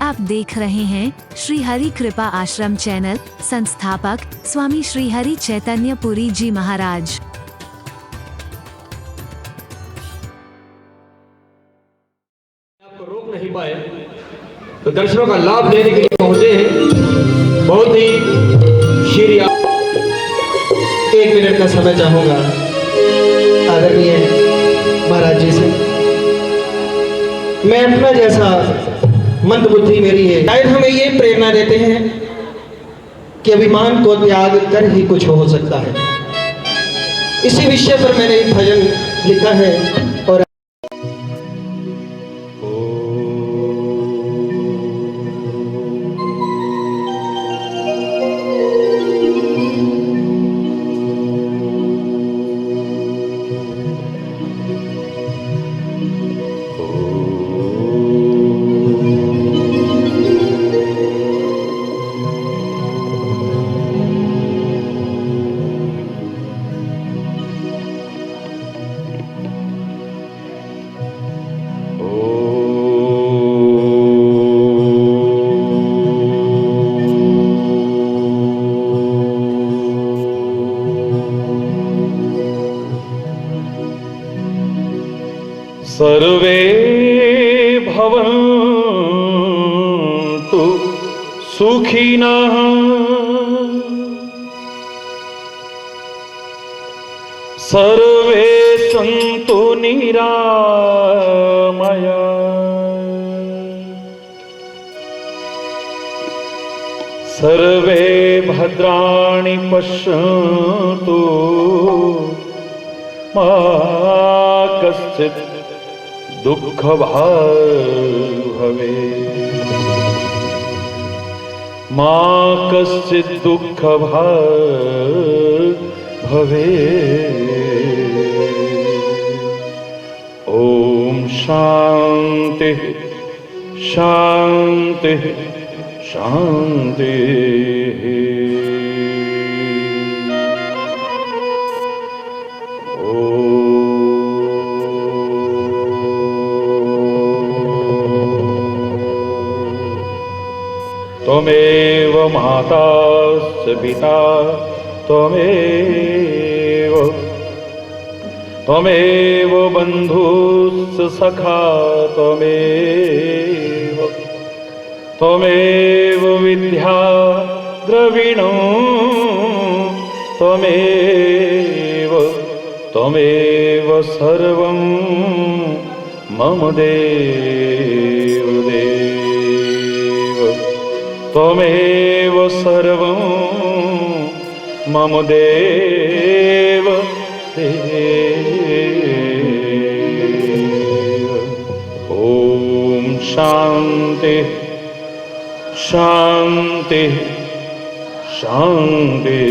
आप देख रहे हैं श्री हरि कृपा आश्रम चैनल। संस्थापक स्वामी श्री हरि चैतन्य पुरी जी महाराज। आपको रोक नहीं पाए तो दर्शनों का लाभ लेने के लिए पहुंचे हैं। बहुत ही शीरी 1 मिनट का समय चाहूंगा आदरणीय महाराज जी से। मैं अपना जैसा मंद बुद्धि मेरी है, शायद हमें ये प्रेरणा देते हैं कि अभिमान को त्याग कर ही कुछ हो सकता है। इसी विषय पर मैंने एक भजन लिखा है और सर्वे भवन्तु सुखिनः सर्वे सन्तु निरामया सर्वे भद्राणि पश्यन्तु मा कश्चित् दुःख भवे मा कश्चित् दुःख भवे। ओम शांति शांति शांति। त्वमेव माता च पिता त्वमेव बन्धुश्च सखा त्वमेव विद्या द्रविणो त्वमेव सर्वं मम देव त्वमेव सर्वं मम देव ओम शांति शांति शांति।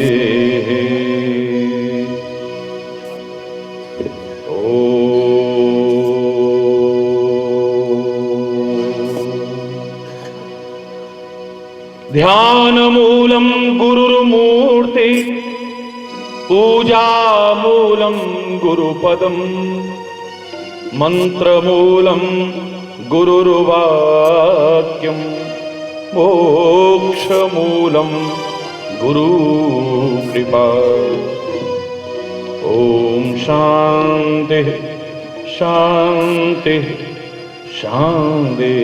ध्यानमूलं गुरुर्मूर्ति पूजामूलं गुरुपदं मंत्रमूलं गुरुर्वाक्यं मोक्षमूलं गुरुकृपा। ओम शांति शांति शांति।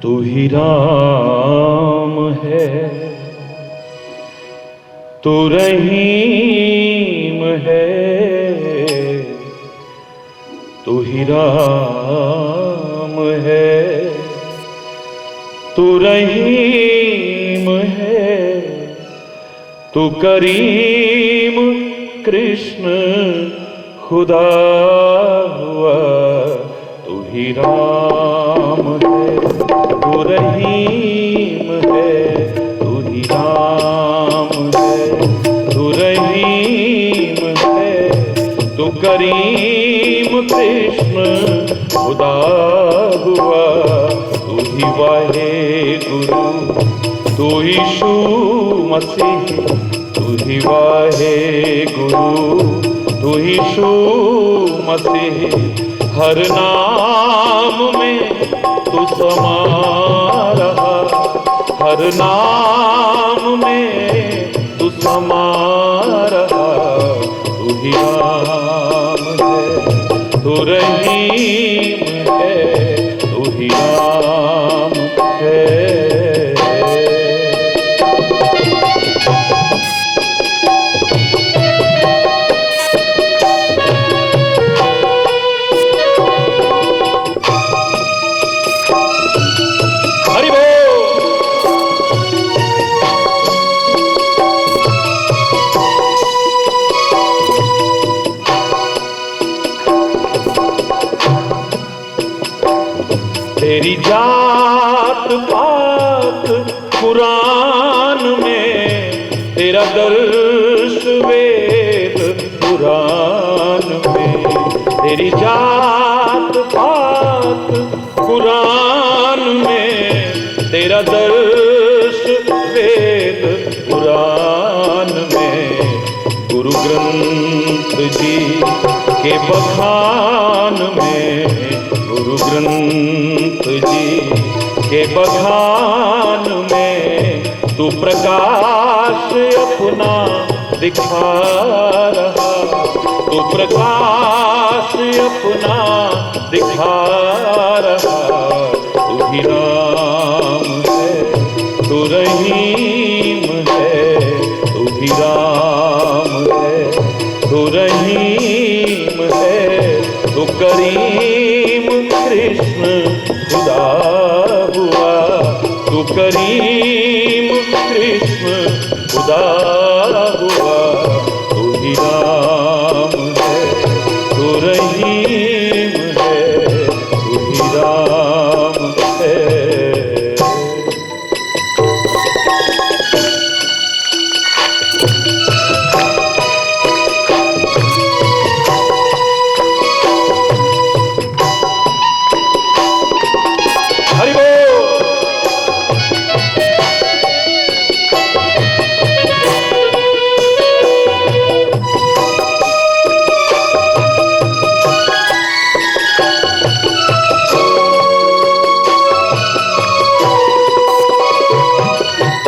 तू ही राम है, तू रहीम है, तू ही राम है, तू रहीम है, तू करीम कृष्ण खुदा हुआ। तू ही राम है, तू रहीम है, तू ही राम खुदा हुआ। तू ही वाहे गुरु, तू यीशु मसीह, तू ही वाहे गुरु, तू यीशु मसीह। हर नाम में तू समा रहा, हर नाम में तू समा रहा। तू ही राम है, तू रहीम है, तू ही राम है। तेरी जात पात कुरान में, तेरा दर्श वेद कुरान में। तेरी जात पात कुरान में, तेरा दर्श वेद कुरान में। गुरु ग्रंथ जी के बखान में, गुरु ग्रंथ जी के बखान में तू प्रकाश अपना दिखा रहा, तू प्रकाश अपना दिखा रहा। तू ही राम है, तू रहीम है, तू ही राम है, तू रहीम है, तू करीम कृष्ण खुदा हुआ। तू करीम कृष्ण खुदा हुआ। तू ही राम है, तू रहीम है, तू ही राम है।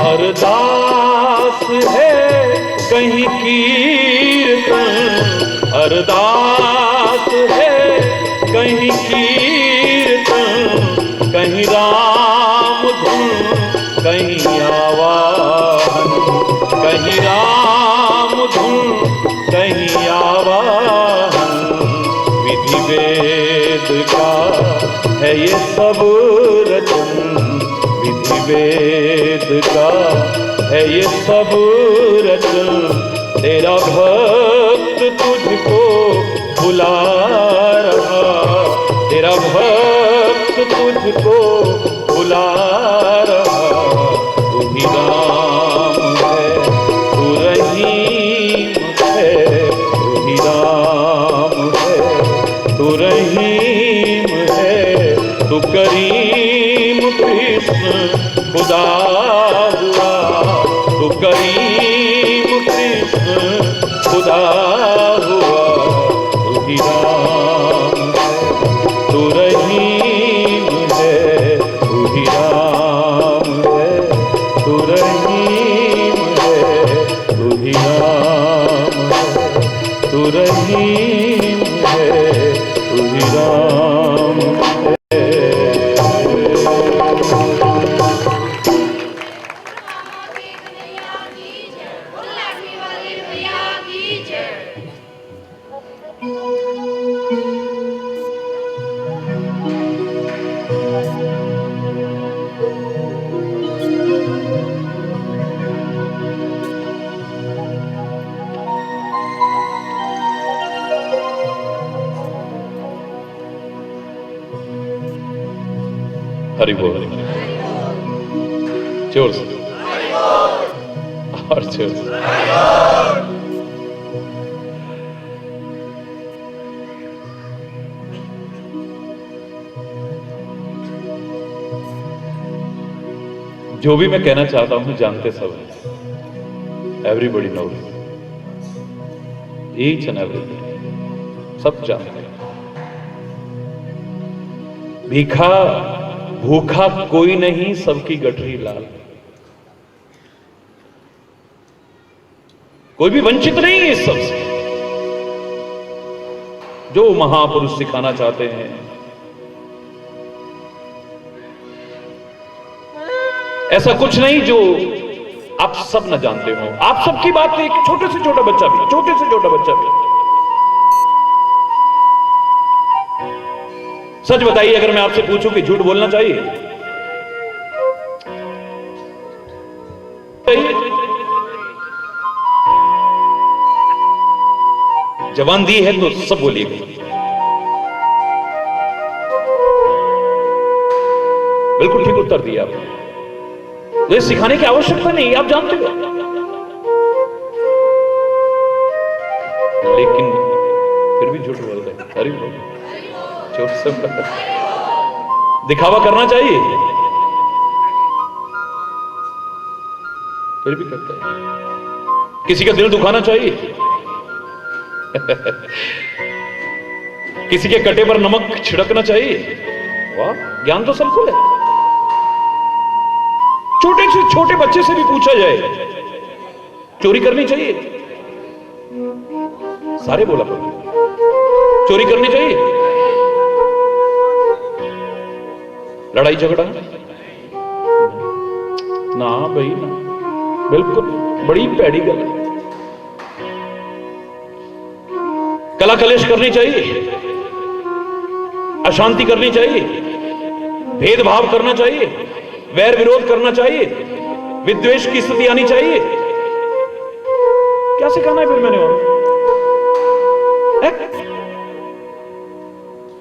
अरदास है कहीं कीर्तन, अरदास है कहीं कीर्तन, कहीं राम धुन, कहीं आवाहन, कहीं राम धुन, कहीं आवाहन। विधि वेद का है ये सब रचन, विधि वेद का है ये सब रचन। तेरा भक्त तुझको बुला रहा, तेरा भक्त तुझको बुला रहा। तू ही राम है, तू रहीम है, तू ही राम है, तू रहीम है, तू करीम कृष्ण खुदा हुआ। तू करीम कृष्ण खुदा हुआ। तू ही राम है, तू रहीम है, तू ही राम है, तू रहीम है, तू ही राम है, तू रहीम है, तू ही राम है। हरि बोल, जोर से और जोर से। जो भी मैं कहना चाहता हूं जानते सब हैं, everybody knows, each and everybody, सब जानते हैं। भीखा भूखा कोई नहीं, सबकी गठरी लाल। कोई भी वंचित नहीं है इस सबसे। जो महापुरुष सिखाना चाहते हैं, ऐसा कुछ नहीं जो आप सब न जानते हो। आप सबकी बात एक छोटे से छोटा बच्चा भी, छोटे से छोटा बच्चा भी। सच बताइए, अगर मैं आपसे पूछूं कि झूठ बोलना चाहिए? जबान दी है तो सब बोलिएगा। बिल्कुल ठीक उत्तर दिया आपने। ये सिखाने की आवश्यकता नहीं, आप जानते हो। लेकिन फिर भी झूठ बोल रहे हैं। अरे झूठ से दिखावा करना चाहिए, फिर भी करते हैं। किसी का दिल दुखाना चाहिए? किसी के कटे पर नमक छिड़कना चाहिए? वाह, ज्ञान तो सबको है। छोटे से छोटे बच्चे से भी पूछा जाए, चोरी करनी चाहिए? सारे बोला चोरी करनी चाहिए। लड़ाई झगड़ा ना भाई ना, बिल्कुल बड़ी पैड़ी गल है। कला कलेश करनी चाहिए? अशांति करनी चाहिए? भेदभाव करना चाहिए? वैर विरोध करना चाहिए? विद्वेष की स्थिति आनी चाहिए? क्या सिखाना है फिर मैंने और?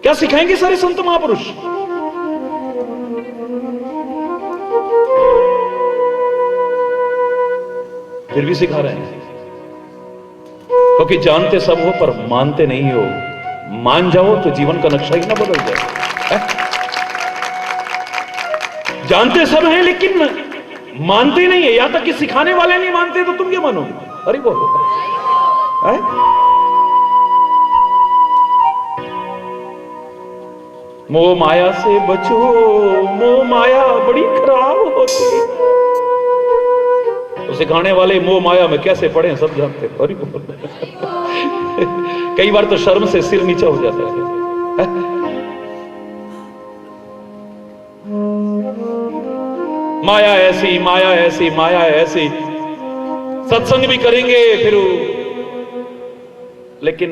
क्या सिखाएंगे सारे संत महापुरुष? फिर भी सिखा रहे हैं, क्योंकि जानते सब हो पर मानते नहीं हो। मान जाओ तो जीवन का नक्शा ही ना बदल जाए। जानते सब हैं लेकिन मानते नहीं है, या तक कि सिखाने वाले नहीं मानते तो तुम क्या मानोगे? अरे वो मोह माया से बचो, मोह माया बड़ी खराब होती है। तो सिखाने वाले मोह माया में कैसे पड़े सब जानते हैं। अरे कई बार तो शर्म से सिर नीचा हो जाता है। माया ऐसी, माया ऐसी, माया ऐसी। सत्संग भी करेंगे फिर, लेकिन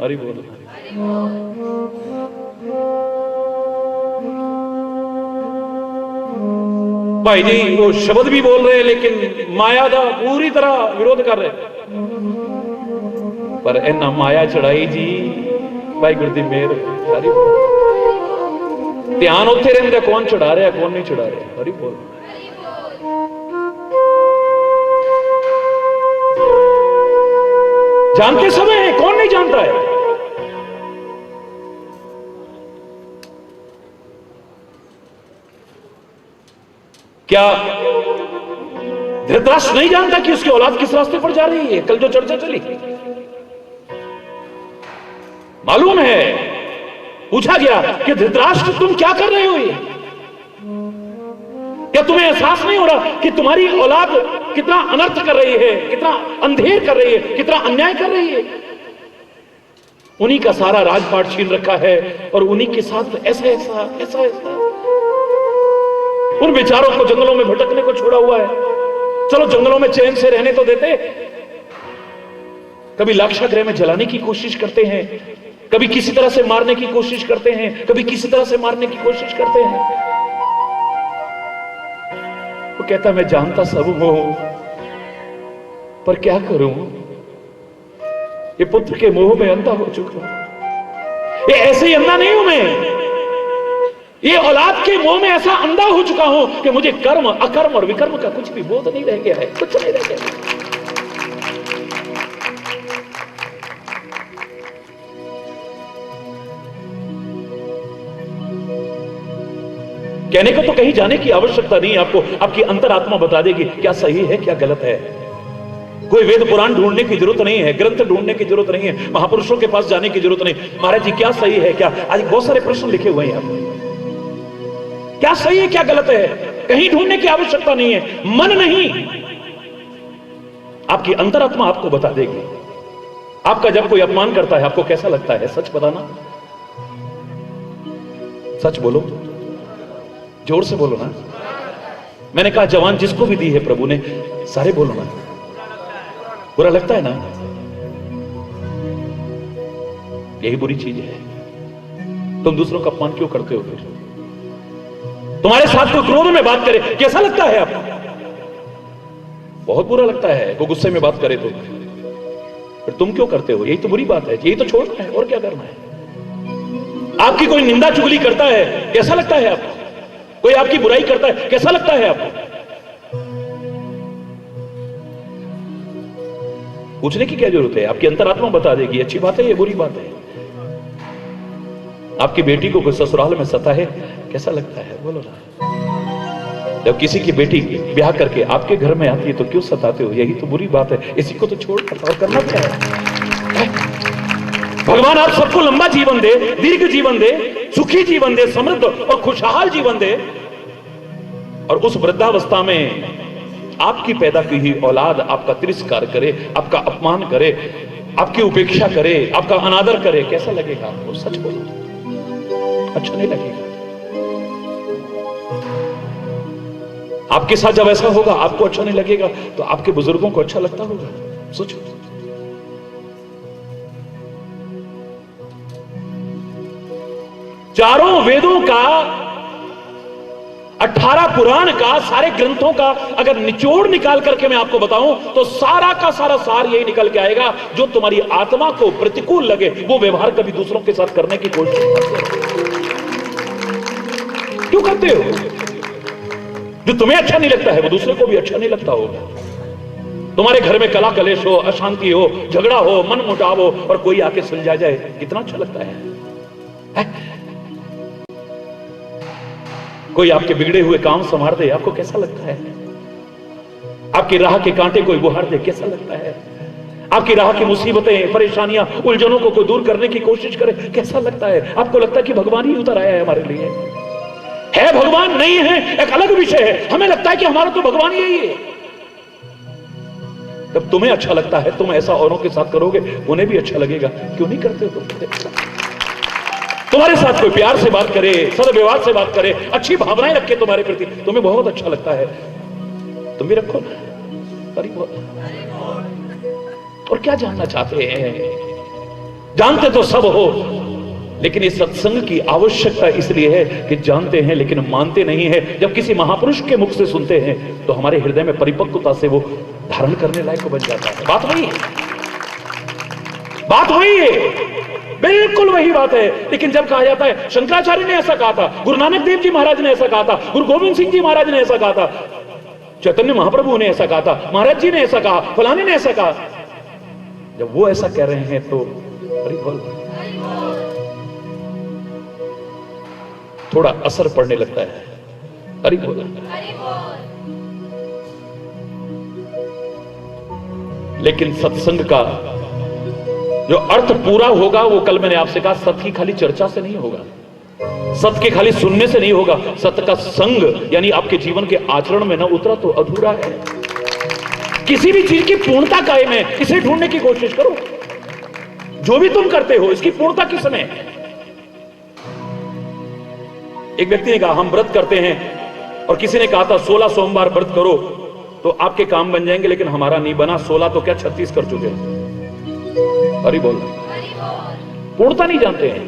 अरे बोल भाई जी वो शब्द भी बोल रहे हैं लेकिन माया का पूरी तरह विरोध कर रहे। पर इन्ना माया चढ़ाई जी भाई गुरु दी मेहर। ध्यान उत्थे रहंदा, कौन चढ़ा रहा कौन नहीं चढ़ा रहा। हरि बोल। जानते समय है, कौन नहीं जानता है? क्या धृतराष्ट्र नहीं जानता कि उसकी औलाद किस रास्ते पर जा रही है? कल जो चर्चा चली मालूम है, पूछा गया कि धृतराष्ट्र तुम क्या कर रहे हो? ये क्या तुम्हें एहसास नहीं हो रहा कि तुम्हारी औलाद कितना अनर्थ कर रही है, कितना अंधेर कर रही है, कितना अन्याय कर रही है? उन्हीं का सारा राजपाट छीन रखा है और उन्हीं के साथ ऐसा ऐसा ऐसा ऐसा उन बेचारों को जंगलों में भटकने को छोड़ा हुआ है। चलो जंगलों में चैन से रहने तो देते। कभी लाक्षागृह में जलाने की कोशिश करते हैं, कभी किसी तरह से मारने की कोशिश करते हैं, कभी किसी तरह से मारने की कोशिश करते हैं। वो कहता मैं जानता सब हूं पर क्या करूं, ये पुत्र के मोह में अंधा हो चुका। ये ऐसे ही अंधा नहीं हूं मैं, ये औलाद के मोह में ऐसा अंधा हो चुका हूं कि मुझे कर्म अकर्म और विकर्म का कुछ भी बोध नहीं रह गया है, कुछ नहीं रह गया। कहने को तो कहीं जाने की आवश्यकता नहीं है आपको, आपकी अंतरात्मा बता देगी क्या सही है क्या गलत है। कोई वेद पुराण ढूंढने की जरूरत नहीं है, ग्रंथ ढूंढने की जरूरत नहीं है, महापुरुषों के पास जाने की जरूरत नहीं। महाराज जी क्या सही है क्या, आज बहुत सारे प्रश्न लिखे हुए हैं आप, क्या सही है क्या गलत है, कहीं ढूंढने की आवश्यकता नहीं है। मन नहीं, आपकी अंतरात्मा आपको बता देगी। आपका जब कोई अपमान करता है आपको कैसा लगता है, सच बताना, सच बोलो, जोर से बोलो ना। मैंने कहा जवान जिसको भी दी है प्रभु ने, सारे बोलो ना। बुरा लगता है ना, यही बुरी चीज है। तुम दूसरों का अपमान क्यों करते हो? फिर तुम्हारे साथ कोई क्रोध में बात करे कैसा लगता है आपको? बहुत बुरा लगता है। कोई गुस्से में बात करे तो फिर तुम क्यों करते हो? यही तो बुरी बात है, यही तो छोड़ना है, और क्या करना है। आपकी कोई निंदा चुगली करता है कैसा लगता है आपको? कोई आपकी बुराई करता है कैसा लगता है आपको? पूछने की क्या जरूरत है, आपकी अंतरात्मा बता देगी अच्छी बात है ये बुरी बात है। आपकी बेटी को कोई ससुराल में सता है कैसा लगता है, बोलो ना। जब किसी की बेटी ब्याह करके आपके घर में आती है तो क्यों सताते हो? यही तो बुरी बात है। इसी को तो छोड़ और करना क्या है? भगवान आप सबको लंबा जीवन दे, दीर्घ जीवन दे, सुखी जीवन दे, समृद्ध और खुशहाल जीवन दे, और उस वृद्धावस्था में आपकी पैदा की हुई औलाद आपका तिरस्कार करे, आपका अपमान करे, आपकी उपेक्षा करे, आपका अनादर करे, कैसा लगेगा आपको? सच बोलो, अच्छा नहीं लगेगा। आपके साथ जब ऐसा होगा आपको अच्छा नहीं लगेगा, तो आपके बुजुर्गों को अच्छा लगता होगा? सोचो। चारों वेदों का, 18 पुराण का, सारे ग्रंथों का अगर निचोड़ निकाल करके मैं आपको बताऊं तो सारा का सारा सार यही निकल के आएगा, जो तुम्हारी आत्मा को प्रतिकूल लगे वो व्यवहार कभी दूसरों के साथ करने की कोशिश क्यों करते हो? जो तुम्हें अच्छा नहीं लगता है वो दूसरे को भी अच्छा नहीं लगता होगा। तुम्हारे घर में कला कलेश हो, अशांति हो, झगड़ा हो, मन मुटाव हो, और कोई आके सुलझा जाए, कितना अच्छा लगता है? कोई आपके बिगड़े हुए काम संवार दे, आपको कैसा लगता है? आपकी राह के कांटे कोई बुहार दे, कैसा लगता है? आपकी राह की मुसीबतें, परेशानियां, उलझनों को कोई दूर करने की कोशिश करे, कैसा लगता है? आपको लगता है कि भगवान ही उतर आया है हमारे लिए? है भगवान? नहीं है, एक अलग विषय है। हमें लगता है कि हमारा तो भगवान यही है। जब तुम्हें अच्छा लगता है तुम ऐसा औरों के साथ करोगे, उन्हें भी अच्छा लगेगा। क्यों नहीं करते हो तुम? तुम्हारे साथ कोई प्यार से बात करे, सद्व्यवहार से बात करे, अच्छी भावनाएं रखे तुम्हारे प्रति, तुम्हें बहुत अच्छा लगता है, तुम भी रखो ना। और क्या जानना चाहते हैं? जानते तो सब हो, लेकिन इस सत्संग की आवश्यकता इसलिए है कि जानते हैं लेकिन मानते नहीं है। जब किसी महापुरुष के मुख से सुनते हैं तो हमारे हृदय में परिपक्वता से वो धारण करने लायक बन जाता है। बात वही है, बात वही है, बिल्कुल वही बात है। लेकिन जब कहा जाता है शंकराचार्य ने ऐसा कहा था, गुरु नानक देव जी महाराज ने ऐसा कहा था, गुरु गोविंद सिंह जी महाराज ने ऐसा कहा था, चैतन्य महाप्रभु ने ऐसा कहा था, महाराज जी ने ऐसा कहा, फलाने ने ऐसा कहा, जब वो ऐसा कह रहे हैं तो अरे बोल थोड़ा असर पड़ने लगता है। अरे बोला, लेकिन सत्संग का जो अर्थ पूरा होगा वो कल मैंने आपसे कहा, सत्य की खाली चर्चा से नहीं होगा, सत्य के खाली सुनने से नहीं होगा। सत्य का संग यानी आपके जीवन के आचरण में न उतरा तो अधूरा है। किसी भी चीज की पूर्णता कायम है, इसे ढूंढने की कोशिश करो। जो भी तुम करते हो इसकी पूर्णता किसमें है? एक व्यक्ति ने कहा हम व्रत करते हैं, और किसी ने कहा था 16 सोमवार व्रत करो तो आपके काम बन जाएंगे, लेकिन हमारा नहीं बना। 16 तो क्या 36 कर चुके हैं। अरे बोल, पूर्णता नहीं जानते हैं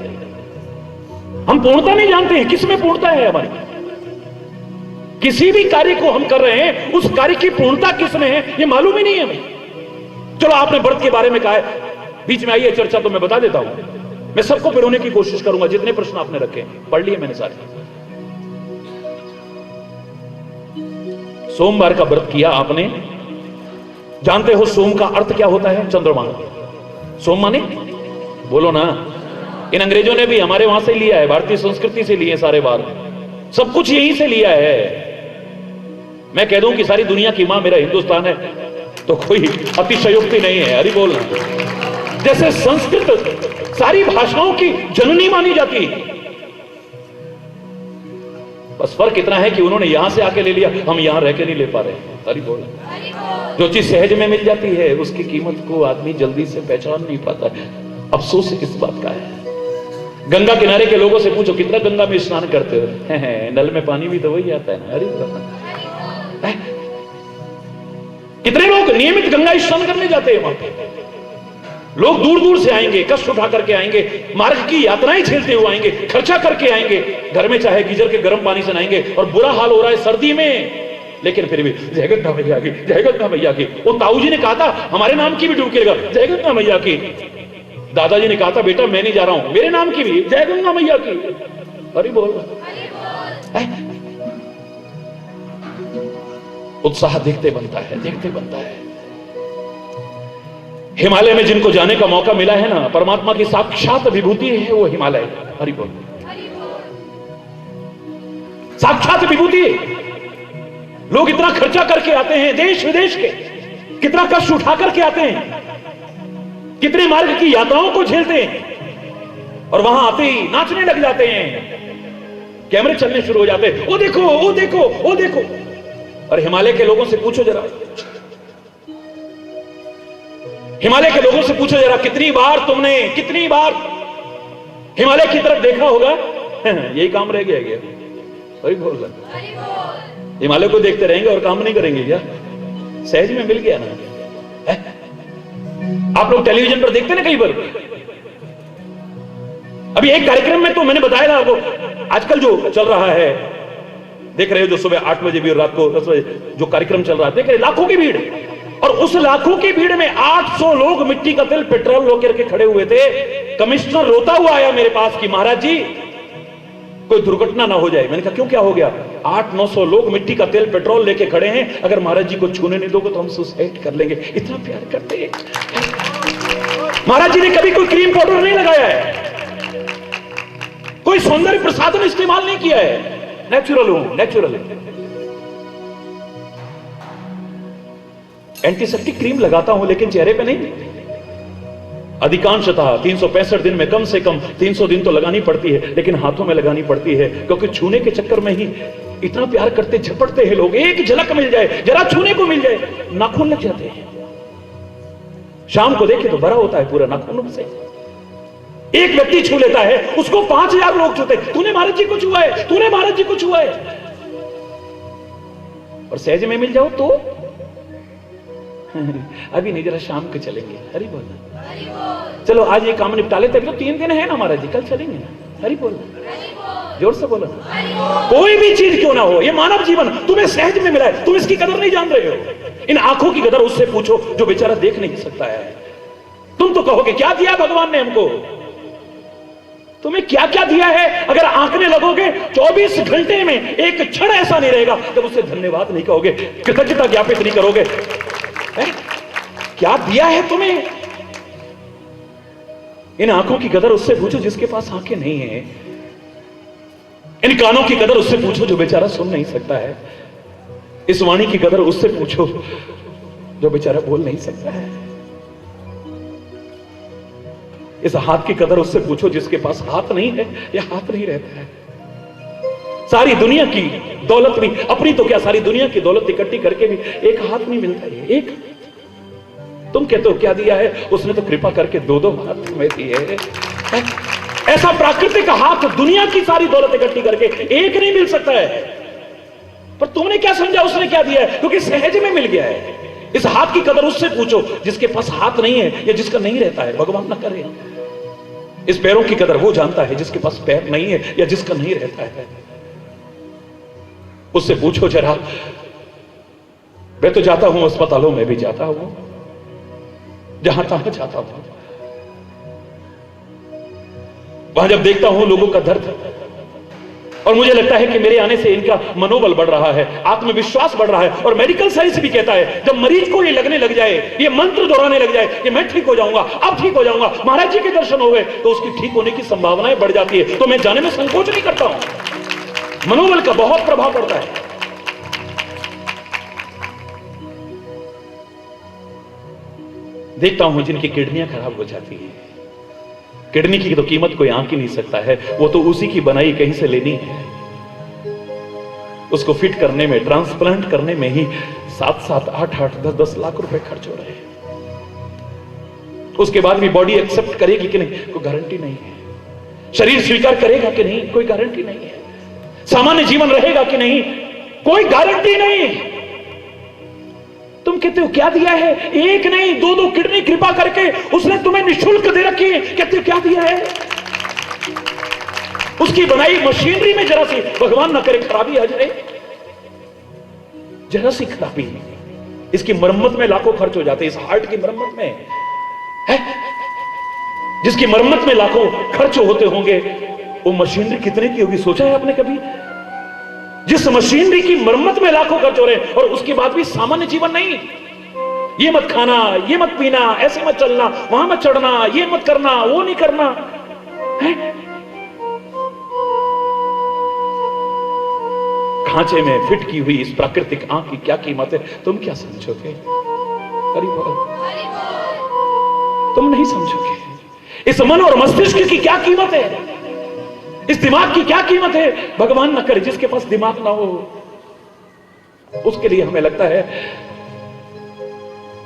हम, पूर्णता नहीं जानते हैं किसमें पूर्णता है हमारी। किसी भी कार्य को हम कर रहे हैं उस कार्य की पूर्णता किसमें है ये मालूम ही नहीं है हमें। चलो आपने व्रत के बारे में कहा है, बीच में आई है चर्चा तो मैं बता देता हूं। मैं सबको पिरोने की कोशिश करूंगा, जितने प्रश्न आपने रखे पढ़ लिए मैंने सारे। सोमवार का व्रत किया आपने, जानते हो सोम का अर्थ क्या होता है? चंद्रमा। सोम माने बोलो ना, इन अंग्रेजों ने भी हमारे वहां से लिया है, भारतीय संस्कृति से लिए सारे बार। सब कुछ यहीं से लिया है। मैं कह दूं कि सारी दुनिया की मां मेरा हिंदुस्तान है तो कोई अतिशयोक्ति नहीं है। हरि बोलना। जैसे संस्कृत सारी भाषाओं की जननी मानी जाती है, बस फर्क इतना है कि उन्होंने यहां से आके ले लिया, हम यहां रह के नहीं ले पा रहे। हरि बोलना। जो चीज सहज में मिल जाती है उसकी कीमत को आदमी जल्दी से पहचान नहीं पाता है। अफसोस इस बात का है। गंगा किनारे के लोगों से पूछो कितना गंगा में स्नान करते हो, नल में पानी भी तो वही आता है ना। अरे कितने लोग नियमित गंगा स्नान करने जाते हैं वहां पे। लोग दूर दूर से आएंगे, कष्ट उठा करके आएंगे, मार्ग की यात्राएं झेलते हुए आएंगे, खर्चा करके आएंगे, घर में चाहे गीजर के गर्म पानी से नहाएंगे और बुरा हाल हो रहा है सर्दी में, लेकिन फिर भी जय गंगा मैया की, जय गंगा मैया की। वो ताऊ जी ने कहा था हमारे नाम की भी डुबकी लगा, जय गंगा मैया की। दादाजी ने कहा था बेटा मैं नहीं जा रहा हूं, मेरे नाम की भी जय गंगा मैया की। अरे बोल। उत्साह देखते बनता है, देखते बनता है। हिमालय में जिनको जाने का मौका मिला है ना, परमात्मा की साक्षात विभूति है वो हिमालय। हरि बोल। साक्षात विभूति। लोग इतना खर्चा करके आते हैं, देश विदेश के कितना कष्ट उठा करके आते हैं, कितने मार्ग की यात्राओं को झेलते हैं और वहां आते ही नाचने लग जाते हैं, कैमरे चलने शुरू हो जाते हैं। ओ देखो, ओ देखो, ओ देखो। और हिमालय के लोगों से पूछो जरा, हिमालय के लोगों से पूछो जरा कितनी बार हिमालय की तरफ देखा होगा। यही काम रह गया। सही बोल रहा। हिमालय को देखते रहेंगे और काम नहीं करेंगे क्या? सहज में मिल गया ना। है? आप लोग टेलीविजन पर देखते ना कई बार। अभी एक कार्यक्रम में तो मैंने बताया था आपको, आजकल जो चल रहा है देख रहे हो, जो सुबह 8 बजे भी और रात को 10 बजे जो कार्यक्रम चल रहा है, देख रहे लाखों की भीड़। और उस लाखों की भीड़ में 800 लोग मिट्टी का तेल पेट्रोल लेकर के खड़े हुए थे। कमिश्नर रोता हुआ आया मेरे पास कि महाराज जी कोई दुर्घटना ना हो जाए। मैंने कहा क्यों, क्या हो गया? 800-900 लोग मिट्टी का तेल पेट्रोल लेके खड़े हैं, अगर महाराज जी को छूने नहीं दोगे तो हम सुसाइड कर लेंगे। इतना प्यार करते हैं। महाराज जी ने कभी कोई क्रीम पाउडर नहीं लगाया है, कोई सौंदर्य प्रसाधन इस्तेमाल नहीं किया है। नेचुरल हूं, नेचुरल। एंटीसेप्टिक क्रीम लगाता हूं लेकिन चेहरे पे नहीं। अधिकांशतः 365 दिन में कम से कम 300 दिन तो लगानी पड़ती है, लेकिन हाथों में लगानी पड़ती है, क्योंकि छूने के चक्कर में ही इतना प्यार करते झपटते हैं लोग। एक झलक मिल जाए, जरा छूने को मिल जाए, नाखून लग जाते हैं। शाम को देखे तो भरा होता है पूरा नाखूनों से। एक व्यक्ति छू लेता है, उसको 5000 लोग छूते। तूने महाराज जी को छुआ है, तूने महाराज जी को छुआ है। और सहज में मिल जाओ तो अभी नहीं, जरा शाम को चलेंगे। हरि बोल। चलो आज ये काम निपटा लेते, तो 3 दिन है ना महाराज जी, कल चलेंगे ना। हरि बोल, जोर से बोलो। कोई भी चीज क्यों ना हो, ये मानव जीवन तुम्हें सहज में मिला है, तुम इसकी कदर नहीं जान रहे हो। इन आंखों की कदर उससे पूछो जो बेचारा देख नहीं सकता है। तुम तो कहोगे क्या दिया भगवान ने हमको, तुम्हें क्या क्या दिया है। अगर आंकने लगोगे 24 घंटे में एक क्षण ऐसा नहीं रहेगा जब उसे धन्यवाद नहीं कहोगे, कृतज्ञता ज्ञापित नहीं करोगे। क्या दिया है तुम्हें। इन आंखों की कदर उससे पूछो जिसके पास आंखें नहीं है। इन कानों की कदर उससे पूछो जो बेचारा सुन नहीं सकता है। इस वाणी की कदर उससे पूछो जो बेचारा बोल नहीं सकता है। इस हाथ की कदर उससे पूछो जिसके पास हाथ नहीं है या हाथ नहीं रहता है। सारी दुनिया की दौलत भी, अपनी तो क्या सारी दुनिया की दौलत इकट्ठी करके भी एक हाथ नहीं मिलता है। एक तुम कहते हो क्या दिया है, उसने तो कृपा करके 2-2 हाथ में दिए। ऐसा प्राकृतिक हाथ दुनिया की सारी दौलत इकट्ठी करके एक नहीं मिल सकता है। पर तुमने क्या समझा उसने क्या दिया है, क्योंकि सहज में मिल गया है। इस हाथ की कदर उससे पूछो जिसके पास हाथ नहीं है या जिसका नहीं रहता है, भगवान ना करे। इस पैरों की कदर वो जानता है जिसके पास पैर नहीं है या जिसका नहीं रहता है। उससे पूछो जरा। मैं तो जाता हूं, अस्पतालों में भी जाता हूं, जहां तहां जाता हूं, वहां जब देखता हूं लोगों का दर्द, और मुझे लगता है कि मेरे आने से इनका मनोबल बढ़ रहा है, आत्मविश्वास बढ़ रहा है। और मेडिकल साइंस भी कहता है जब मरीज को ये लगने लग जाए, ये मंत्र दोहराने लग जाए कि मैं ठीक हो जाऊंगा, अब ठीक हो जाऊंगा, महाराज जी के दर्शन हो गए, तो उसकी ठीक होने की संभावनाएं बढ़ जाती है। तो मैं जाने में संकोच नहीं करता हूं। मनोबल का बहुत प्रभाव पड़ता है। देखता हूं जिनकी किडनियां खराब हो जाती हैं, किडनी की तो कीमत कोई आंक ही नहीं सकता है, वो तो उसी की बनाई कहीं से लेनी है। उसको फिट करने में, ट्रांसप्लांट करने में ही 7-7, 8-8, 10-10 लाख रुपए खर्च हो रहे हैं। उसके बाद भी बॉडी एक्सेप्ट करेगी कि नहीं, कोई गारंटी नहीं है। शरीर स्वीकार करेगा कि नहीं, कोई गारंटी नहीं है। सामान्य जीवन रहेगा कि नहीं, कोई गारंटी नहीं। तुम कहते हो क्या दिया है? एक नहीं, दो किडनी कृपा करके उसने तुम्हें निःशुल्क दे रखी है। कहते हो क्या दिया है? उसकी बनाई मशीनरी में जरा सी, भगवान ना करे खराबी आ जाए, जरा सी खराबी, इसकी मरम्मत में लाखों खर्च हो जाते हैं। इस हार्ट की मरम्मत में है, जिसकी मरम्मत में लाखों खर्च होते होंगे, वो मशीनरी कितने की होगी, सोचा है आपने कभी? जिस मशीनरी की मरम्मत में लाखों खर्च हो रहे हैं और उसके बाद भी सामान्य जीवन नहीं। ये मत खाना, ये मत पीना, ऐसे मत चलना, वहां मत चढ़ना, ये मत करना, वो नहीं करना है? खांचे में फिट की हुई इस प्राकृतिक आंख की क्या कीमत है, तुम क्या समझोगे? हरि बोल। तुम नहीं समझोगे। इस मन और मस्तिष्क की क्या कीमत है, इस दिमाग की क्या कीमत है। भगवान न करे जिसके पास दिमाग ना हो, उसके लिए हमें लगता है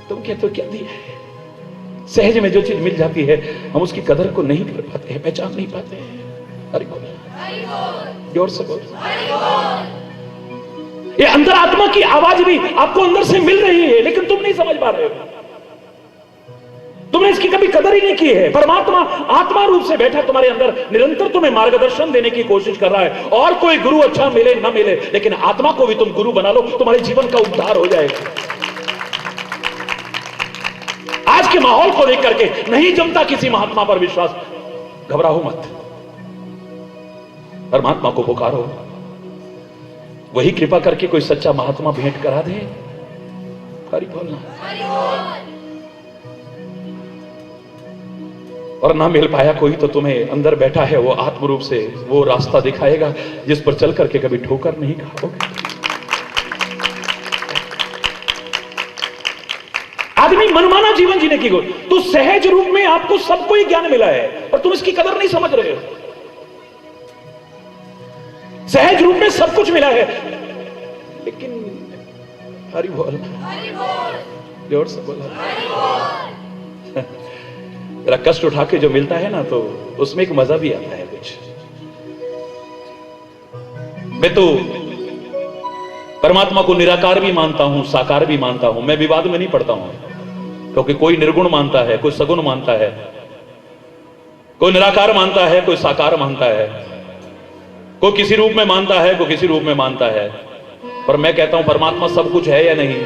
तुम कहते हो क्या दिया है। सहज में जो चीज मिल जाती है हम उसकी कदर को नहीं कर पाते हैं, पहचान नहीं पाते हैं। हरि बोल, जोर से बोल। ये अंदर आत्मा की आवाज भी आपको अंदर से मिल रही है, लेकिन तुम नहीं समझ पा रहे हो। तुमने इसकी कभी कदर ही नहीं की है। परमात्मा आत्मा रूप से बैठा तुम्हारे अंदर, निरंतर तुम्हें मार्गदर्शन देने की कोशिश कर रहा है। और कोई गुरु अच्छा मिले ना मिले, लेकिन आत्मा को भी तुम गुरु बना लो, तुम्हारे जीवन का उद्धार हो जाएगा। आज के माहौल को देख करके नहीं जमता किसी महात्मा पर विश्वास, घबराओ मत, परमात्मा को पुकारो, वही कृपा करके कोई सच्चा महात्मा भेंट करा दे। हरि बोलना। और ना मिल पाया कोई तो तुम्हें अंदर बैठा है वो आत्म रूप से वो रास्ता दिखाएगा जिस पर चल करके कभी ठोकर नहीं खाओगे। आदमी मनमाना जीवन जीने की तो सहज रूप में आपको सब कोई ज्ञान मिला है और तुम इसकी कदर नहीं समझ रहे हो। सहज रूप में सब कुछ मिला है, लेकिन हरि बोल, जोर से बोला। जरा कष्ट उठा के जो मिलता है ना, तो उसमें एक मजा भी आता है कुछ। मैं तो परमात्मा को निराकार भी मानता हूं, साकार भी मानता हूं। मैं विवाद में नहीं पड़ता हूं, क्योंकि कोई निर्गुण मानता है, कोई सगुण मानता है, कोई निराकार मानता है, कोई साकार मानता है, कोई किसी रूप में मानता है, कोई किसी रूप में मानता है। पर मैं कहता हूं परमात्मा सब कुछ है या नहीं,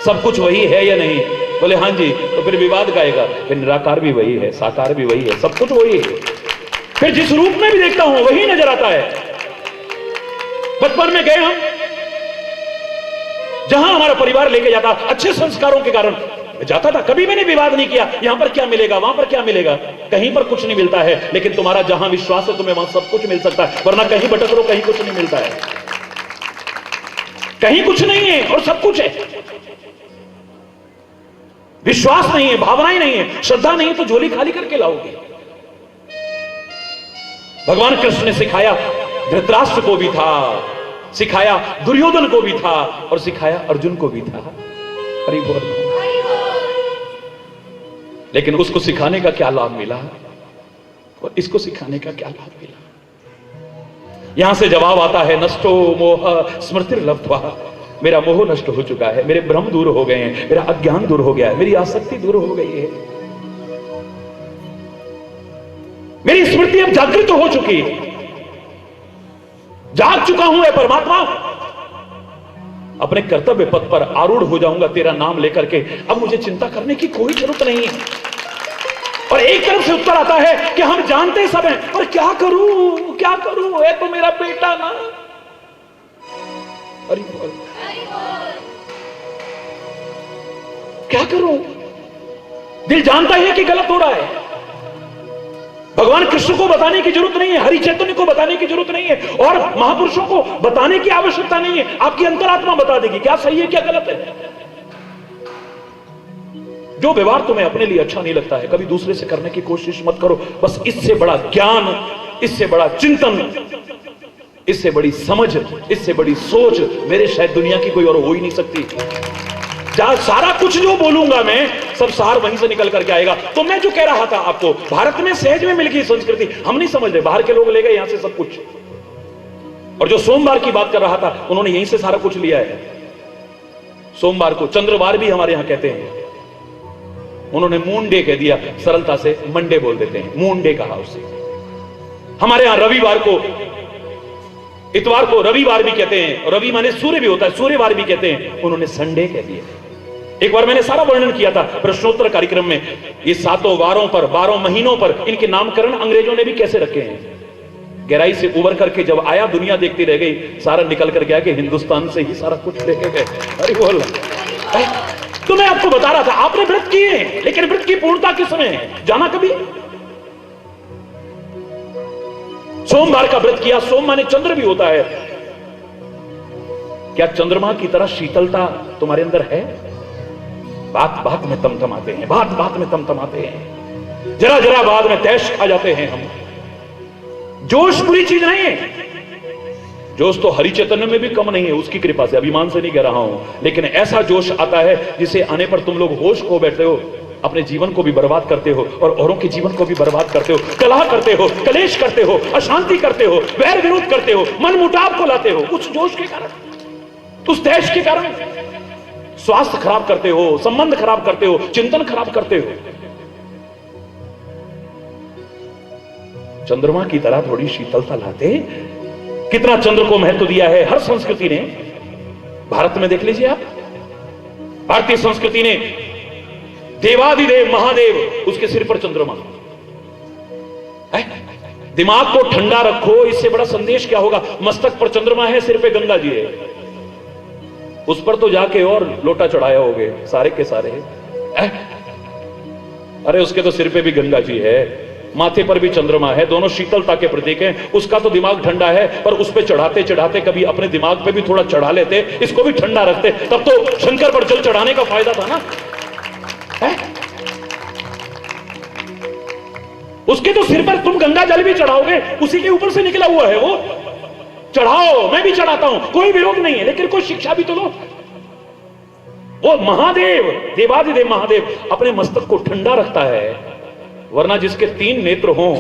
सब कुछ वही है या नहीं? बोले हाँ जी, तो फिर विवाद गाएगा। फिर निराकार भी वही है, साकार भी वही है, सब कुछ वही है। फिर जिस रूप में भी देखता हूं वही नजर आता है। बचपन में गए हम, जहां हमारा परिवार लेके जाता, अच्छे संस्कारों के कारण जाता था, कभी मैंने विवाद नहीं किया। यहां पर क्या मिलेगा, वहां पर क्या मिलेगा, कहीं पर कुछ नहीं मिलता है। लेकिन तुम्हारा जहां विश्वास है तुम्हें वहां सब कुछ मिल सकता है, वरना कहीं भटक लो, कहीं कुछ नहीं मिलता है। कहीं कुछ नहीं है और सब कुछ है। विश्वास नहीं है, भावना ही नहीं है, श्रद्धा नहीं है, तो झोली खाली करके लाओगे। भगवान कृष्ण ने सिखाया धृतराष्ट्र को भी था, सिखाया दुर्योधन को भी था, और सिखाया अर्जुन को भी था। हरि बोल। लेकिन उसको सिखाने का क्या लाभ मिला और इसको सिखाने का क्या लाभ मिला? यहां से जवाब आता है, नष्टो मोह स्मृतिर्लब्ध्वा। मेरा मोह नष्ट हो चुका है, मेरे भ्रम दूर हो गए हैं, मेरा अज्ञान दूर हो गया है, मेरी आसक्ति दूर हो गई है, मेरी स्मृति अब जागृत हो चुकी है, जाग चुका हूं। है परमात्मा, अपने कर्तव्य पथ पर आरूढ़ हो जाऊंगा तेरा नाम लेकर के। अब मुझे चिंता करने की कोई जरूरत नहीं है। और एक तरफ से उत्तर आता है कि हम जानते सब हैं, पर क्या करूं, क्या करूं, है तो मेरा बेटा ना। हरि बोल। क्या करूं? दिल जानता है कि गलत हो रहा है, भगवान कृष्ण को बताने की जरूरत नहीं है, हरि चैतन्य को बताने की जरूरत नहीं है, और महापुरुषों को बताने की आवश्यकता नहीं है। आपकी अंतरात्मा बता देगी क्या सही है क्या गलत है। जो व्यवहार तुम्हें अपने लिए अच्छा नहीं लगता है, कभी दूसरे से करने की कोशिश मत करो। बस इससे बड़ा ज्ञान, इससे बड़ा चिंतन, इससे बड़ी समझ, इससे बड़ी सोच मेरे शायद दुनिया की कोई और हो ही नहीं सकती। जहां सारा कुछ जो बोलूंगा मैं, सब सार वहीं से निकल करके आएगा। तो मैं जो कह रहा था आपको, भारत में सहज में मिल गई संस्कृति, हम नहीं समझ रहे, बाहर के लोग ले गए यहां से सब कुछ। और जो सोमवार की बात कर रहा था, उन्होंने यहीं से सारा कुछ लिया है। सोमवार को चंद्रवार भी हमारे यहां कहते हैं, उन्होंने मून डे कह दिया, सरलता से मंडे बोल देते हैं, मून डे कहा उसे। हमारे यहां रविवार को, इतवार को रविवार भी कहते हैं, रवि माने सूर्य भी होता है, सूर्यवार भी कहते हैं, उन्होंने संडे कह दिया। एक बार मैंने सारा वर्णन किया था प्रश्नोत्तर कार्यक्रम में, ये सातों वारों पर, 12 महीनों पर इनके नामकरण अंग्रेजों ने भी कैसे रखे हैं। गहराई से उबर करके जब आया, दुनिया देखती रह गई, सारा निकल कर गया कि हिंदुस्तान से ही सारा कुछ लेके गए। अरे बोल, तो मैं आपको बता रहा था, आपने व्रत किए, लेकिन व्रत की पूर्णता किस समय है, जाना कभी? सोमवार का व्रत किया, सोम माने चंद्र भी होता है, क्या चंद्रमा की तरह शीतलता तुम्हारे अंदर है? बात बात में तमतमाते हैं, बात बात में तमतमाते हैं, जरा जरा बाद में तैश खा जाते हैं हम। जोश बुरी चीज नहीं है, जोश तो हरि चैतन्य में भी कम नहीं है, उसकी कृपा से, अभिमान से नहीं कह रहा हूं, लेकिन ऐसा जोश आता है जिसे आने पर तुम लोग होश खो बैठते हो, अपने जीवन को भी बर्बाद करते हो और औरों के जीवन को भी बर्बाद करते हो, कलह करते हो, कलेश करते हो, अशांति करते हो, वैर विरोध करते हो, मन मुटाव को लाते हो, कुछ जोश के कारण, उस तैश के कारण। स्वास्थ्य खराब करते हो, संबंध खराब करते हो, चिंतन खराब करते हो। चंद्रमा की तरह थोड़ी शीतलता लाते। कितना चंद्र को महत्व दिया है हर संस्कृति ने। भारत में देख लीजिए आप, भारतीय संस्कृति ने देवादिदेव महादेव, उसके सिर पर चंद्रमा है। दिमाग को ठंडा रखो, इससे बड़ा संदेश क्या होगा? मस्तक पर चंद्रमा है, सिर पे गंगा जी है, उस पर तो जाके और लोटा चढ़ाया होगे सारे के सारे है? अरे उसके तो सिर पे भी गंगा जी है, माथे पर भी चंद्रमा है, दोनों शीतलता के प्रतीक हैं। उसका तो दिमाग ठंडा है, पर उस पे चढ़ाते चढ़ाते कभी अपने दिमाग पे भी थोड़ा चढ़ा लेते, इसको भी ठंडा रखते, तब तो शंकर पर जल चढ़ाने का फायदा था ना है? उसके तो सिर पर तुम गंगा जल भी चढ़ाओगे, उसी के ऊपर से निकला हुआ है वो, चढ़ाओ, मैं भी चढ़ाता हूं, कोई विरोध नहीं है, लेकिन कोई शिक्षा भी तो लो। वो महादेव, देवादिदेव महादेव अपने मस्तक को ठंडा रखता है, वरना जिसके 3 नेत्र हों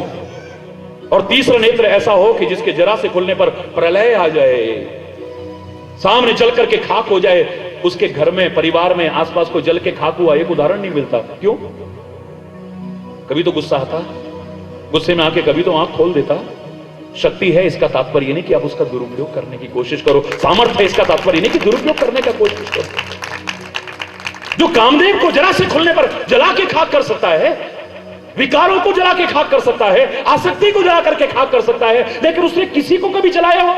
और तीसरा नेत्र ऐसा हो कि जिसके जरा से खुलने पर प्रलय आ जाए, सामने जल करके खाक हो जाए, उसके घर में, परिवार में, आसपास को जल के खाक हुआ एक उदाहरण नहीं मिलता। क्यों? कभी तो गुस्सा आता, गुस्से में आके कभी तो आंख खोल देता। शक्ति है, इसका तात्पर्य नहीं कि आप उसका दुरुपयोग करने की कोशिश करो, सामर्थ्य है, इसका तात्पर्य नहीं कि दुरुपयोग करने का कोशिश करो। जो कामदेव को जरा से खुलने पर जला के खाक कर सकता है, विकारों को जला के खाक कर सकता है, आसक्ति को जला करके खाक कर सकता है, लेकिन उसने किसी को कभी जलाया हो?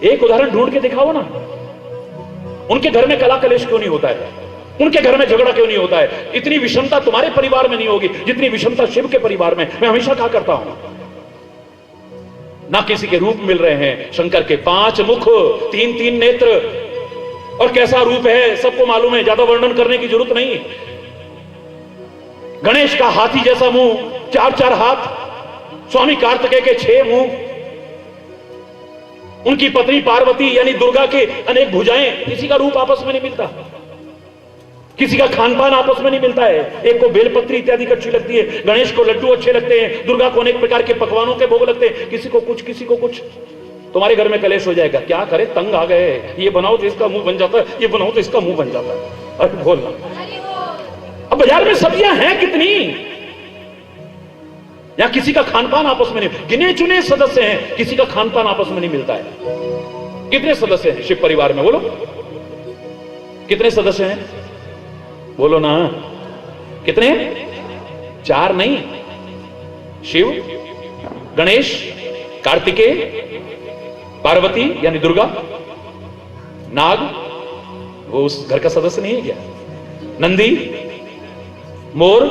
एक उदाहरण ढूंढ के दिखाओ ना। उनके घर में कला कलेश क्यों नहीं होता है? उनके घर में झगड़ा क्यों नहीं होता है? इतनी विषमता तुम्हारे परिवार में नहीं होगी जितनी विषमता शिव के परिवार में। मैं हमेशा कहा करता हूं, ना किसी के रूप मिल रहे हैं। शंकर के 5 मुख, 3-3 नेत्र, और कैसा रूप है सबको मालूम है, ज्यादा वर्णन करने की जरूरत नहीं। गणेश का हाथी जैसा मुंह, 4-4 हाथ, स्वामी कार्तिकेय के 6 मुंह, उनकी पत्नी पार्वती यानी दुर्गा के अनेक भुजाएं। किसी का रूप आपस में नहीं मिलता, किसी का खान पान आपस में नहीं मिलता है। एक को बेलपत्री इत्यादि अच्छी लगती है, गणेश को लड्डू अच्छे लगते हैं, दुर्गा को अनेक प्रकार के पकवानों के भोग लगते हैं, किसी को कुछ किसी को कुछ। तुम्हारे घर में कलेश हो जाएगा, क्या करे, तंग आ गए, ये बनाओ तो इसका मुंह बन जाता है, ये बनाओ तो इसका मुंह बन जाता है। अरे बोलना, अब बाजार में सब्जियां हैं कितनी, या किसी का खान पान आपस में नहीं, गिने चुने सदस्य हैं, किसी का खान पान आपस में नहीं मिलता है। कितने सदस्य हैं शिव परिवार में, बोलो कितने सदस्य हैं, बोलो ना कितने? 4 नहीं, शिव, गणेश, कार्तिकेय, पार्वती यानी दुर्गा, नाग, वो उस घर का सदस्य नहीं है क्या? नंदी, मोर,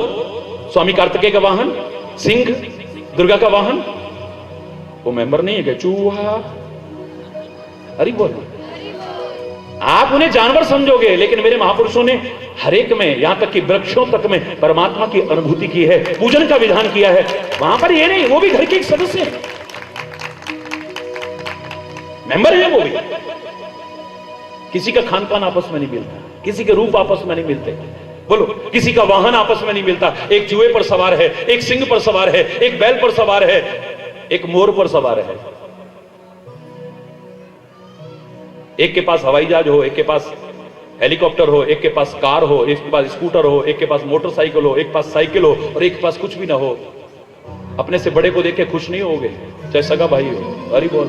स्वामी कार्तिकेय का वाहन सिंह, दुर्गा का वाहन वो मेंबर नहीं है क्या? चूहा। अरे बोल, आप उन्हें जानवर समझोगे, लेकिन मेरे महापुरुषों ने हर एक में, यहां तक कि वृक्षों तक में परमात्मा की अनुभूति की है, पूजन का विधान किया है। वहां पर ये नहीं, वो भी घर के एक सदस्य है, मेंबर है वो भी। किसी का खान पान आपस में नहीं मिलता, किसी के रूप आपस में नहीं मिलते, बोलो किसी का वाहन आपस में नहीं मिलता। एक जुए पर सवार है, एक सिंह पर सवार है, एक बैल पर सवार है, एक मोर पर सवार है। एक के पास हवाई जहाज हो, एक के पास हेलीकॉप्टर हो, एक के पास कार हो, एक के पास स्कूटर हो, एक के पास मोटरसाइकिल हो, एक के पास साइकिल हो, और एक के पास कुछ भी ना हो। अपने से बड़े को देख के खुश नहीं होगे, चाहे सगा भाई हो। अरे बोल,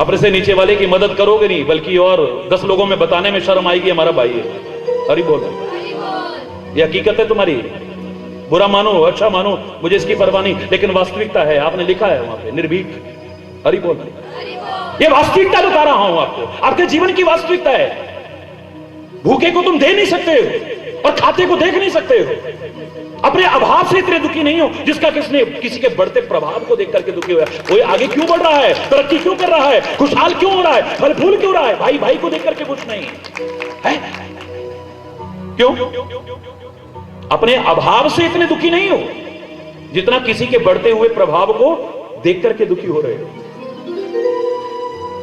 अपने से नीचे वाले की मदद करोगे नहीं, बल्कि और 10 लोगों में बताने में शर्म आएगी हमारा भाई है। अरे बोल, ये हकीकत है तुम्हारी। बुरा मानो अच्छा मानो, मुझे इसकी परवाह नहीं, लेकिन वास्तविकता है। आपने लिखा है वहां पे निर्भीक। अरे बोल, ये वास्तविकता बता रहा हूं आपको, आपके जीवन की वास्तविकता है। भूखे को तुम दे नहीं सकते हो और खाते को देख नहीं सकते हो। अपने अभाव से इतने दुखी नहीं हो जिसका किसी के बढ़ते प्रभाव को देख करके दुखी हुआ। वो आगे क्यों बढ़ रहा है, तरक्की क्यों कर रहा है, खुशहाल क्यों हो रहा है, फल फूल क्यों रहा है, भाई भाई को देख करके खुश नहीं है। क्यों? अपने अभाव से इतने दुखी नहीं हो जितना किसी के बढ़ते हुए प्रभाव को देख करके दुखी हो रहे हो।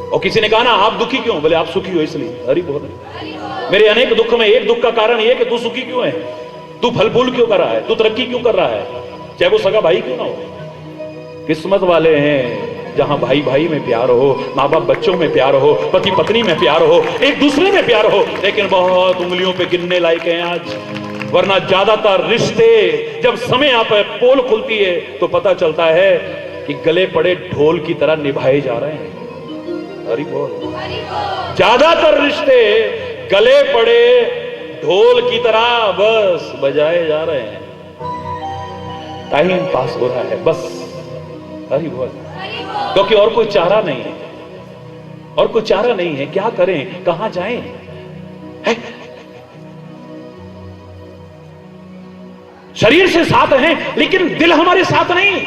और किसी ने कहा ना आप दुखी क्यों? बोले आप सुखी हो इसलिए। अरे बहुत, मेरे अनेक दुख में एक दुख का कारण यह कि तू सुखी क्यों है, तू फल फूल क्यों कर रहा है, तू तरक्की क्यों कर रहा है, चाहे वो सगा भाई क्यों ना हो। किस्मत वाले हैं जहां भाई भाई में प्यार हो, माँ बाप बच्चों में प्यार हो, पति पत्नी में प्यार हो, एक दूसरे में प्यार हो। लेकिन बहुत उंगलियों पे गिनने लायक हैं आज, वरना ज्यादातर रिश्ते जब समय आप पोल खुलती है तो पता चलता है कि गले पड़े ढोल की तरह निभाए जा रहे हैं। अरे बोल, ज्यादातर रिश्ते गले पड़े ढोल की तरह बस बजाए जा रहे हैं, टाइम पास हो रहा है बस। अरे बोल, क्योंकि और कोई चारा नहीं है, और कोई चारा नहीं है। क्या करें, कहां जाएं? है? शरीर से साथ हैं लेकिन दिल हमारे साथ नहीं।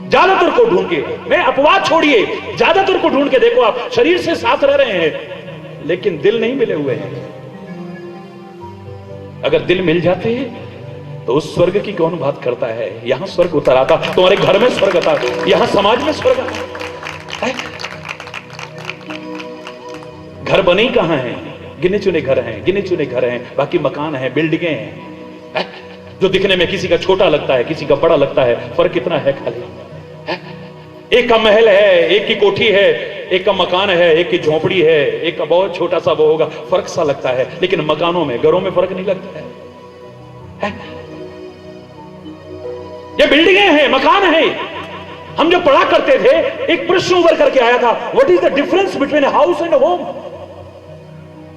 ज्यादातर को ढूंढ के, मैं अपवाद छोड़िए, ज्यादातर को ढूंढ के देखो आप, शरीर से साथ रह रहे हैं लेकिन दिल नहीं मिले हुए हैं। अगर दिल मिल जाते तो उस स्वर्ग की कौन बात करता है। यहां स्वर्ग उतर आता, तुम्हारे घर में स्वर्ग आता, यहां समाज में स्वर्ग आता। घर बने ही कहां हैं? गिने चुने घर हैं, गिने चुने घर हैं, बाकी मकान हैं, बिल्डिंगें हैं, जो दिखने में किसी का छोटा लगता है, किसी का बड़ा लगता है। फर्क कितना है खाली है? एक का महल है, एक की कोठी है, एक का मकान है, एक की झोपड़ी है, एक का बहुत छोटा सा वो होगा। फर्क सा लगता है, लेकिन मकानों में, घरों में फर्क नहीं लगता है। ये बिल्डिंगें हैं, मकान है। हम जो पढ़ा करते थे, एक प्रश्न उभर करके आया था, what is the difference between house and home?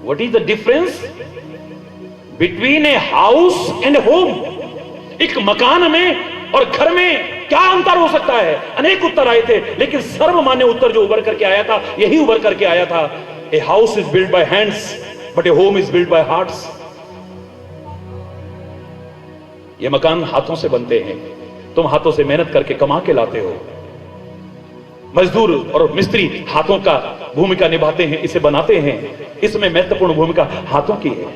What is the difference between a house and home? एक मकान में और घर में क्या अंतर हो सकता है? अनेक उत्तर आए थे, लेकिन सर्वमान्य उत्तर जो उभर करके आया था, यही उभर करके आया था, a house is build by hands but A home is build by hearts. ये मकान हाथों से बनते हैं, तुम हाथों से मेहनत करके कमा के लाते हो। मजदूर और मिस्त्री हाथों का भूमिका निभाते हैं, इसे बनाते हैं। इसमें महत्वपूर्ण भूमिका हाथों की है।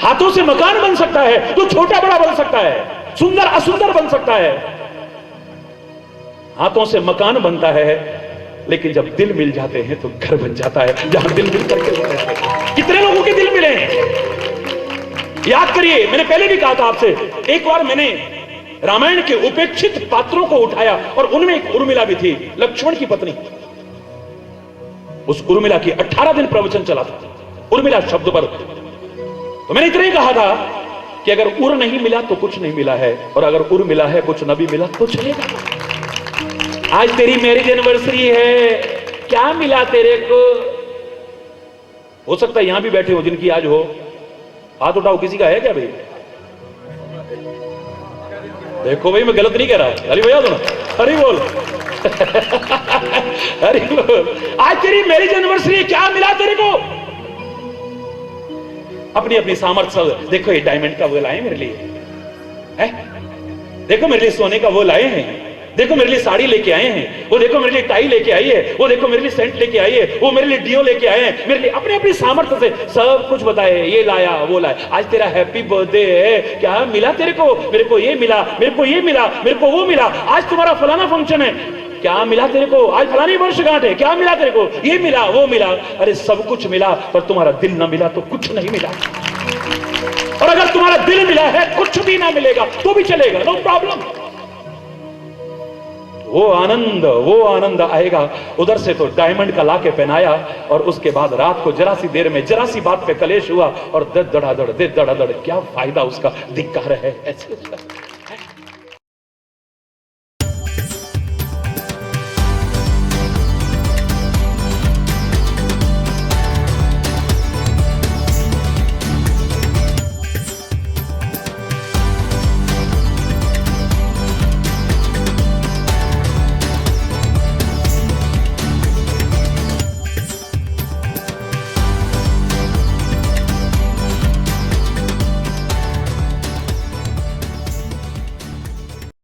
हाथों से मकान बन सकता है तो छोटा बड़ा बन सकता है, सुंदर असुंदर बन सकता है। हाथों से मकान बनता है, लेकिन जब दिल मिल जाते हैं तो घर बन जाता है, जहां दिल मिल करके रहते हैं। कितने लोगों के दिल मिले हैं याद करिए। मैंने पहले भी कहा था आपसे, एक बार मैंने रामायण के उपेक्षित पात्रों को उठाया और उनमें एक उर्मिला भी थी, लक्ष्मण की पत्नी। उस उर्मिला की 18 दिन प्रवचन चला था, उर्मिला शब्द पर। तो मैंने इतना ही कहा था कि अगर उर नहीं मिला तो कुछ नहीं मिला है, और अगर उर मिला है, कुछ न भी मिला तो चलेगा। आज तेरी मैरिज एनिवर्सरी है, क्या मिला तेरे को? हो सकता है यहां भी बैठे हो जिनकी आज हो, हाथ उठाओ। किसी का है क्या भाई? देखो भाई, मैं गलत नहीं कह रहा। अरे भैया सुनो, अरे बोल अरे बोल, आज तेरी मैरिज एनिवर्सरी है, क्या मिला तेरे को? अपनी अपनी सामर्थ्य। देखो ये डायमंड का वो लाए मेरे लिए है, देखो मेरे लिए सोने का वो लाए हैं, देखो मेरे लिए साड़ी लेके आए हैं, वो देखो मेरे लिए टाई लेके आई है, वो देखो मेरे लिए सेंट लेके आई है, वो मेरे लिए डियो लेके आए हैं, मेरे लिए अपनी अपनी सामर्थ्य से सब कुछ बताए, ये लाया वो लाया। आज तेरा हैप्पी बर्थडे है, क्या मिला तेरे को? मेरे को ये मिला, मेरे को ये मिला, मेरे को वो मिला। आज तुम्हारा फलाना फंक्शन है, क्या मिला तेरे को? आज फलानी वर्षगांठ है, क्या मिला तेरे को? ये मिला वो मिला। अरे सब कुछ मिला, पर तुम्हारा दिल ना मिला तो कुछ नहीं मिला। और अगर तुम्हारा दिल मिला है, कुछ भी ना मिलेगा तो भी चलेगा, नो प्रॉब्लम। वो आनंद आएगा। उधर से तो डायमंड का लाके पहनाया, और उसके बाद रात को जरा सी देर में जरा सी बात पे कलेश हुआ और दे धड़ाधड़ क्या फायदा उसका, धिक्कार है ऐसे।